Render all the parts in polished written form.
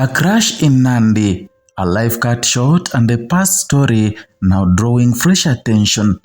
A crash in Nandi, a life cut short, and a past story now drawing fresh attention.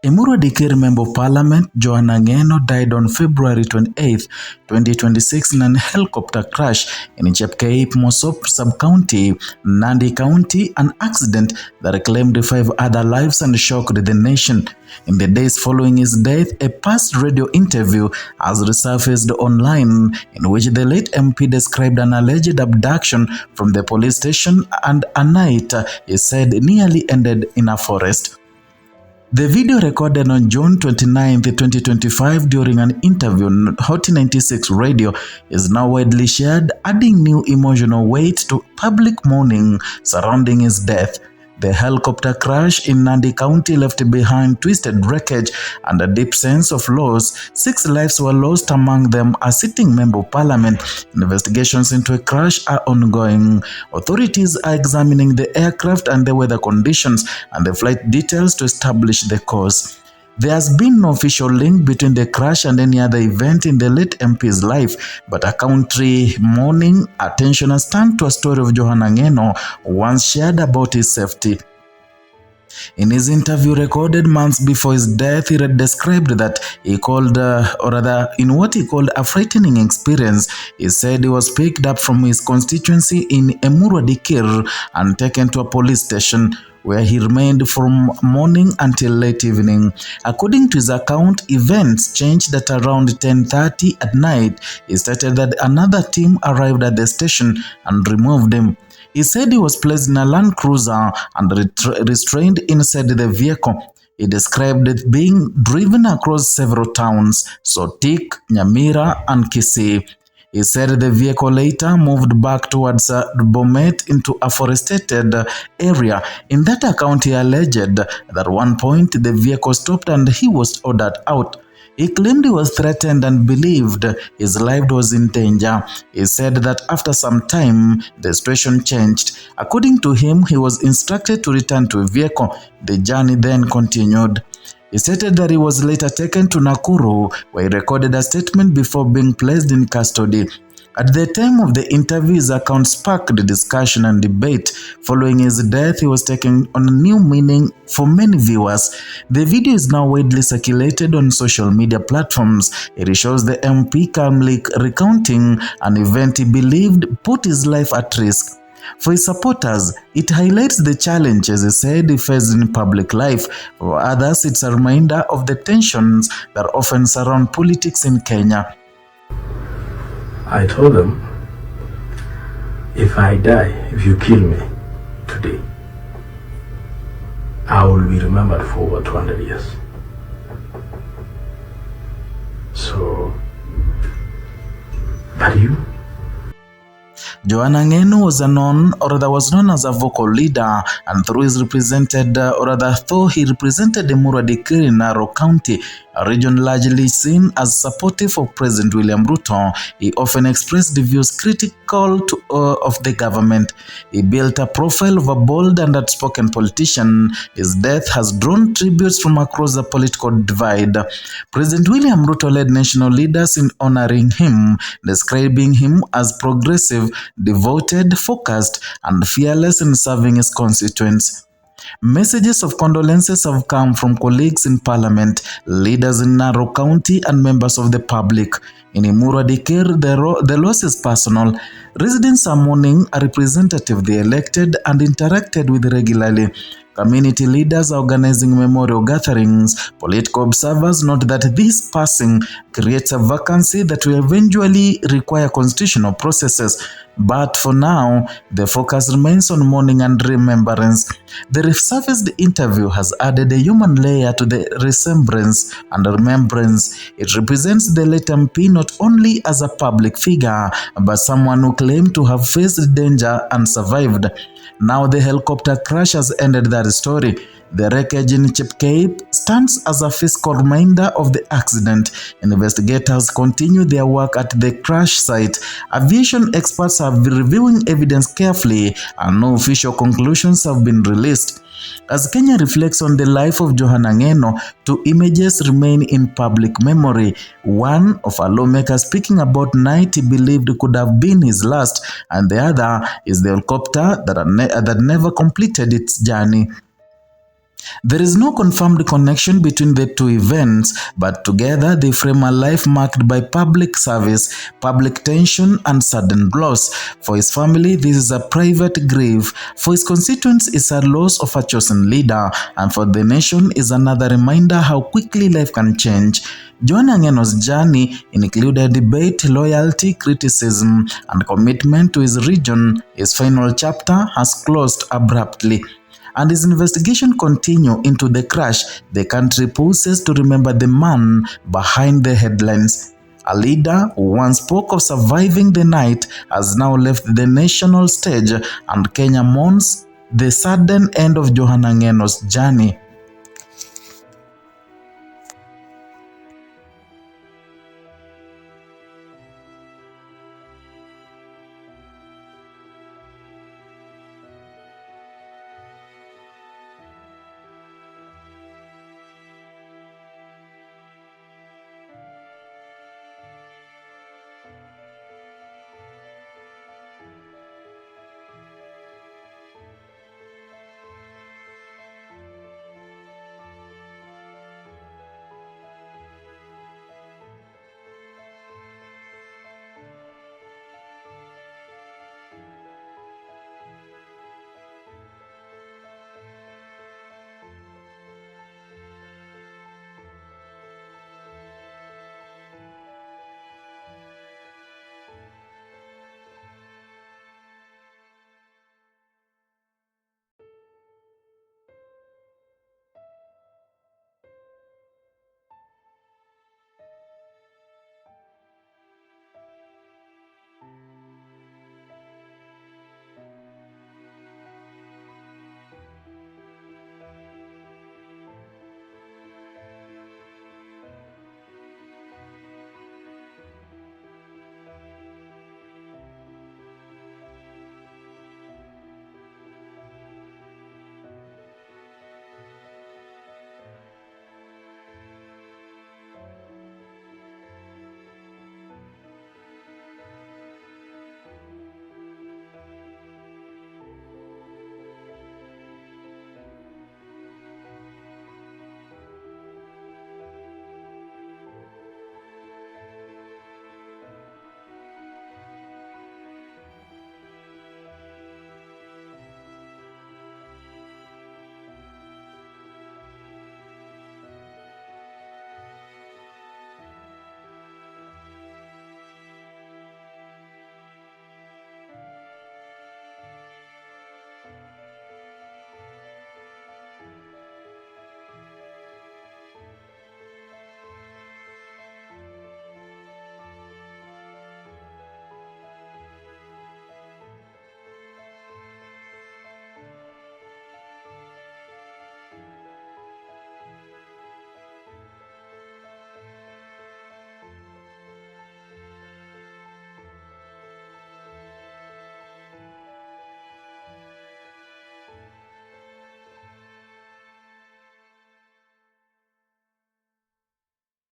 Emurua Dikir Member of Parliament Johanna died on February 28, 2026 in a helicopter crash in Chepkeip, Mosop Sub-County, Nandi County, an accident that claimed 5 other lives and shocked the nation. In the days following his death, a past radio interview has resurfaced online in which the late MP described an alleged abduction from the police station and a night he said nearly ended in a forest. The video recorded on June 29, 2025 during an interview on Hot 96 radio is now widely shared, adding new emotional weight to public mourning surrounding his death. The helicopter crash in Nandi County left behind twisted wreckage and a deep sense of loss. 6 lives were lost, among them a sitting member of parliament. Investigations into a crash are ongoing. Authorities are examining the aircraft and the weather conditions and the flight details to establish the cause. There has been no official link between the crash and any other event in the late MP's life, but a country mourning attention has turned to a story of Johanna once shared about his safety. In his interview recorded months before his death, he had described that he called, in what he called a frightening experience. He said he was picked up from his constituency in Emurua Dikir and taken to a police station, where he remained from morning until late evening. According to his account, events changed at around 10:30 at night. He stated that another team arrived at the station and removed him. He said he was placed in a Land Cruiser and restrained inside the vehicle. He described it being driven across several towns, Sotik, Nyamira, and Kisii. He said the vehicle later moved back towards Bomet into a forested area. In that account, he alleged that at one point the vehicle stopped and he was ordered out. He claimed he was threatened and believed his life was in danger. He said that after some time, the situation changed. According to him, he was instructed to return to a vehicle. The journey then continued. He stated that he was later taken to Nakuru, where he recorded a statement before being placed in custody. At the time of the interview, his account sparked discussion and debate. Following his death, he was taken on a new meaning for many viewers. The video is now widely circulated on social media platforms. It shows the MP calmly recounting an event he believed put his life at risk. For his supporters, it highlights the challenges he said he faced in public life. For others, it's a reminder of the tensions that often surround politics in Kenya. I told them, if I die, if you kill me today, I will be remembered for over 200 years. So, but you? Johanna was known as a vocal leader, and though he represented Emurua Dikir in Narok County, a region largely seen as supportive of President William Ruto, he often expressed views critical of the government. He built a profile of a bold and outspoken politician. His death has drawn tributes from across the political divide. President William Ruto led national leaders in honoring him, describing him as progressive, devoted, focused, and fearless in serving his constituents. Messages of condolences have come from colleagues in parliament, leaders in Narok County, and members of the public. In Emurua Dikir, the loss is personal. Residents are mourning a representative they elected and interacted with regularly. Community leaders are organizing memorial gatherings. Political observers note that this passing creates a vacancy that will eventually require constitutional processes. But for now, the focus remains on mourning and remembrance. The resurfaced interview has added a human layer to the remembrance. It represents the late MP not only as a public figure, but someone who claimed to have faced danger and survived. Now the helicopter crash has ended that story. The wreckage in Chepcape stands as a physical reminder of the accident. Investigators continue their work at the crash site. Aviation experts have been reviewing evidence carefully and no official conclusions have been released. As Kenya reflects on the life of Johanna Ngeno, two images remain in public memory. One of a lawmaker speaking about night he believed could have been his last, and the other is the helicopter that never completed its journey. There is no confirmed connection between the two events, but together they frame a life marked by public service, public tension, and sudden loss. For his family, this is a private grief. For his constituents, it's a loss of a chosen leader, and for the nation is another reminder how quickly life can change. Johanna Ngeno's journey included debate, loyalty, criticism, and commitment to his region. His final chapter has closed abruptly. And his investigation continue into the crash. The country pauses to remember the man behind the headlines. A leader who once spoke of surviving the night has now left the national stage, and Kenya mourns the sudden end of Johanna Ngeno's journey.